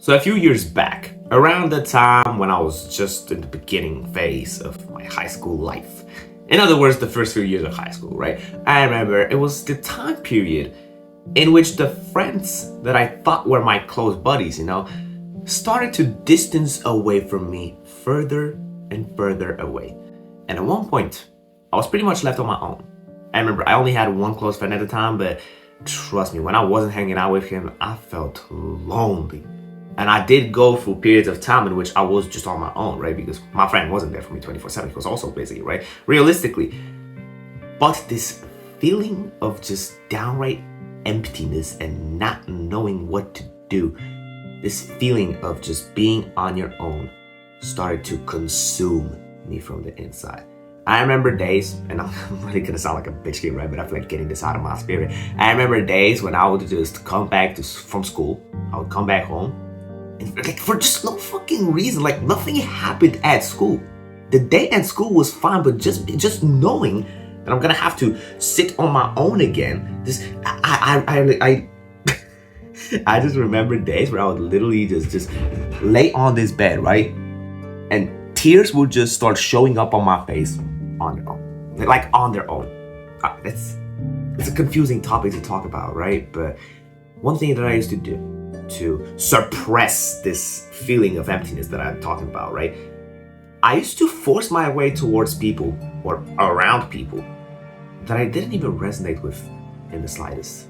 So a few years back, around the time when I was just in the beginning phase of my high school life, in other words, the first few years of high school, right? I remember it was the time period in which the friends that I thought were my close buddies, started to distance away from me further and further away. And at one point, I was pretty much left on my own. I remember I only had one close friend at the time, but trust me, when I wasn't hanging out with him, I felt lonely. And I did go through periods of time in which I was just on my own, right? Because my friend wasn't there for me 24/7. He was also busy, right? Realistically. But this feeling of just downright emptiness and not knowing what to do, this feeling of just being on your own started to consume me from the inside. I remember days, and I'm really gonna sound like a bitch kid, right? But I feel like getting this out of my spirit. I remember days when I would just come back from school. I would come back home. And for just no fucking reason, like nothing happened at school. The day at school was fine, but just knowing that I'm gonna have to sit on my own again. I just remember days where I would literally just lay on this bed, right? And tears would just start showing up on my face on their own, like on their own. It's a confusing topic to talk about, right? But one thing that I used to do to suppress this feeling of emptiness that I'm talking about, right? I used to force my way towards people or around people that I didn't even resonate with in the slightest.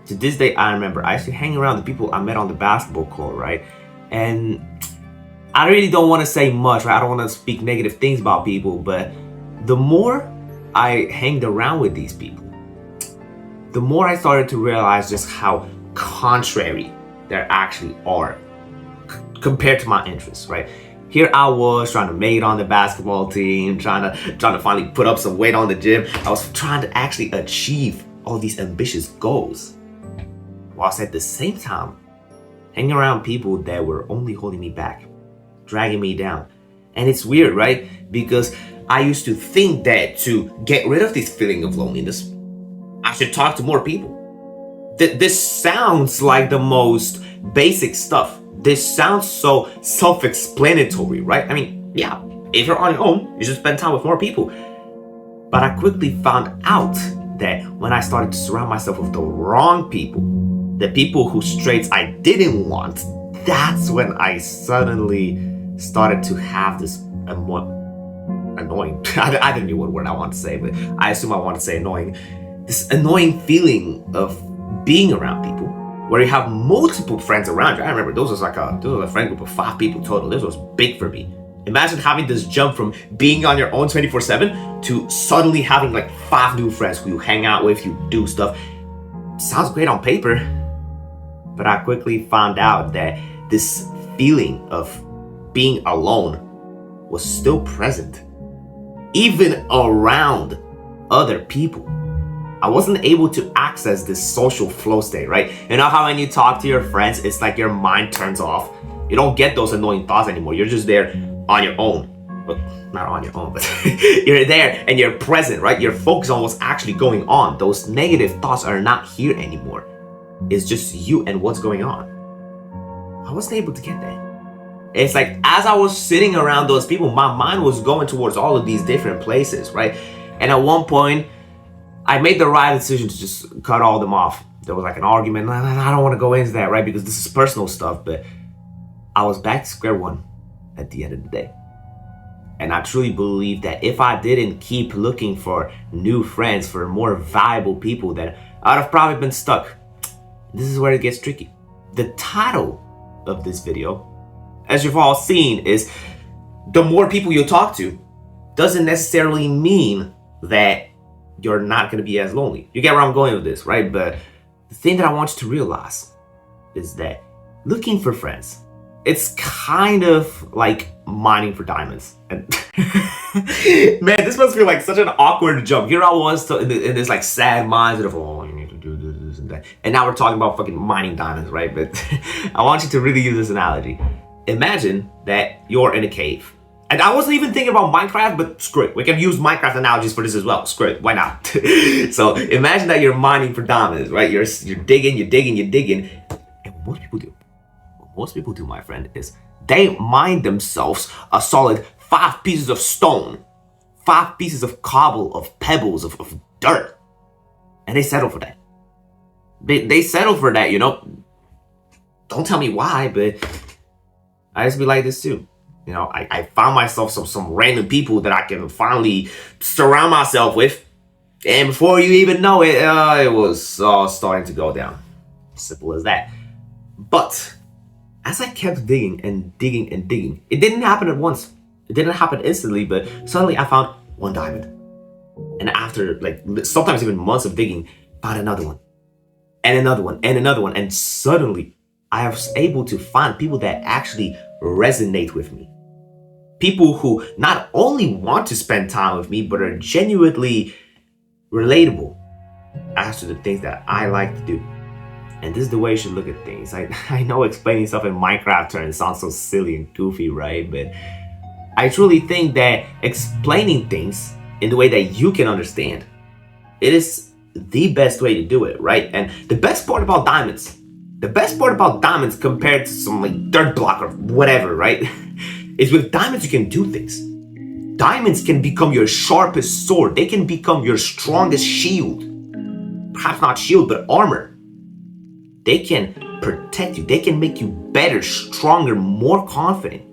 To this day, I remember I used to hang around the people I met on the basketball court, right? And I really don't want to say much, right? I don't want to speak negative things about people, but the more I hanged around with these people, the more I started to realize just how contrary there actually are compared to my interests, right? Here I was trying to make it on the basketball team, trying to finally put up some weight on the gym. I was trying to actually achieve all these ambitious goals, whilst at the same time hanging around people that were only holding me back, dragging me down. And it's weird, right? Because I used to think that to get rid of this feeling of loneliness, I should talk to more people. This sounds like the most basic stuff. This sounds so self-explanatory, right? I mean, yeah, if you're on your own, you should spend time with more people. But I quickly found out that when I started to surround myself with the wrong people, the people whose traits I didn't want, that's when I suddenly started to have this annoying, I didn't know what word I want to say, but I assume I want to say annoying, this annoying feeling of being around people where you have multiple friends around you. I remember those was a friend group of 5 people total. This was big for me. Imagine having this jump from being on your own 24/7 to suddenly having like 5 new friends who you hang out with, you do stuff. Sounds great on paper, but I quickly found out that this feeling of being alone was still present, even around other people. I wasn't able to access this social flow state, right? You know how when you talk to your friends, it's like your mind turns off. You don't get those annoying thoughts anymore. You're just there on your own. Well, not on your own, but you're there and you're present, right? You're focused on what's actually going on. Those negative thoughts are not here anymore. It's just you and what's going on. I wasn't able to get that. It's like as I was sitting around those people, my mind was going towards all of these different places, right? And at one point, I made the right decision to just cut all them off. There was like an argument. I don't want to go into that, right? Because this is personal stuff, but I was back to square one at the end of the day. And I truly believe that if I didn't keep looking for new friends, for more valuable people, then I'd have probably been stuck. This is where it gets tricky. The title of this video, as you've all seen, is the more people you talk to doesn't necessarily mean that you're not going to be as lonely. You get where I'm going with this, right? But the thing that I want you to realize is that looking for friends, it's kind of like mining for diamonds. And man, this must feel like such an awkward jump. Here I was in this like sad mindset of, oh, you need to do this and that. And now we're talking about fucking mining diamonds, right? But I want you to really use this analogy. Imagine that you're in a cave. And I wasn't even thinking about Minecraft, but screw it. We can use Minecraft analogies for this as well. Screw it. Why not? So imagine that you're mining for diamonds, right? You're digging. And what most most people do, my friend, is they mine themselves a solid 5 pieces of stone, 5 pieces of cobble, of pebbles, of dirt, and they settle for that. They settle for that, you know. Don't tell me why, but I just be like this too. You know, I found myself some random people that I can finally surround myself with. And before you even know it, it was all starting to go down. Simple as that. But as I kept digging and digging and digging, it didn't happen at once. It didn't happen instantly, but suddenly I found one diamond. And after like sometimes even months of digging, found another one. And another one, and another one. And suddenly I was able to find people that actually resonate with me. People who not only want to spend time with me, but are genuinely relatable as to the things that I like to do. And this is the way you should look at things. I know explaining stuff in Minecraft terms sounds so silly and goofy, right? But I truly think that explaining things in the way that you can understand, it is the best way to do it, right? And the best part about diamonds compared to some like dirt block or whatever, right? is with diamonds you can do things. Diamonds can become your sharpest sword. They can become your strongest shield. Perhaps not shield, but armor. They can protect you. They can make you better, stronger, more confident.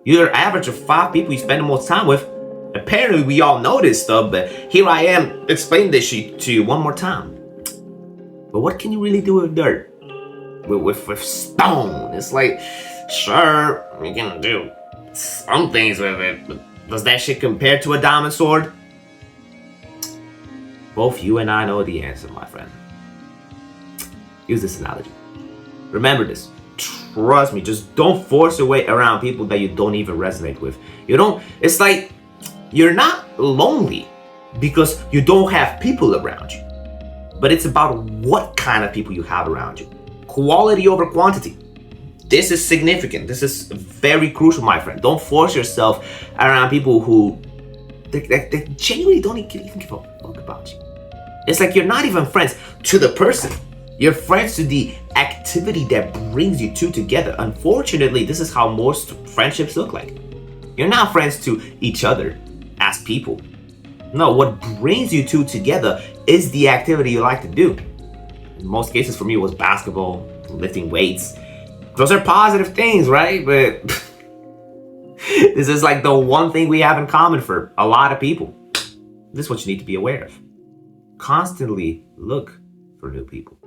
You're an average of 5 people you spend the most time with. Apparently we all know this stuff, but here I am explaining this shit to you one more time. But what can you really do with dirt? With stone? It's like, sure, you can do some things with it, but does that shit compare to a diamond sword? Both you and I know the answer, my friend. Use this analogy. Remember this. Trust me, just don't force your way around people that you don't even resonate with. It's like you're not lonely because you don't have people around you. But it's about what kind of people you have around you. Quality over quantity. This is significant. This is very crucial, my friend. Don't force yourself around people who they genuinely don't even give a fuck about you. It's like you're not even friends to the person. You're friends to the activity that brings you two together. Unfortunately, this is how most friendships look like. You're not friends to each other as people. No, what brings you two together is the activity you like to do. In most cases for me, it was basketball, lifting weights. Those are positive things, right? But this is like the one thing we have in common for a lot of people. This is what you need to be aware of. Constantly look for new people.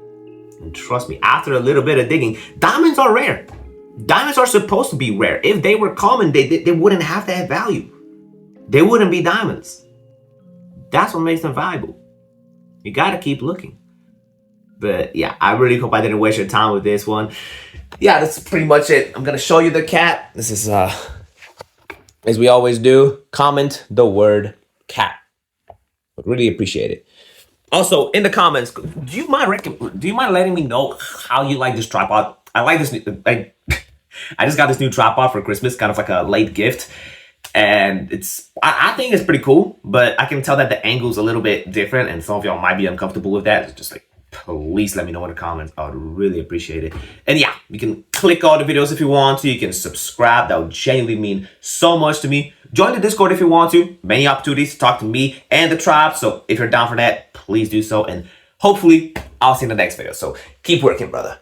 And trust me, after a little bit of digging, diamonds are rare. Diamonds are supposed to be rare. If they were common, they wouldn't have that value. They wouldn't be diamonds. That's what makes them valuable. You gotta keep looking. But yeah, I really hope I didn't waste your time with this one. Yeah, that's pretty much it. I'm gonna show you the cat. This is, as we always do, comment the word cat. Would really appreciate it. Also, in the comments, do you mind letting me know how you like this tripod? I like this. I just got this new tripod for Christmas, kind of like a late gift, and I think it's pretty cool. But I can tell that the angle's a little bit different, and some of y'all might be uncomfortable with that. It's just like, please let me know in the comments. I would really appreciate it. And yeah, you can click all the videos if you want to. You can subscribe. That would genuinely mean so much to me. Join the Discord if you want to. Many opportunities to talk to me and the tribe. So if you're down for that, please do so. And hopefully I'll see you in the next video. So keep working, brother.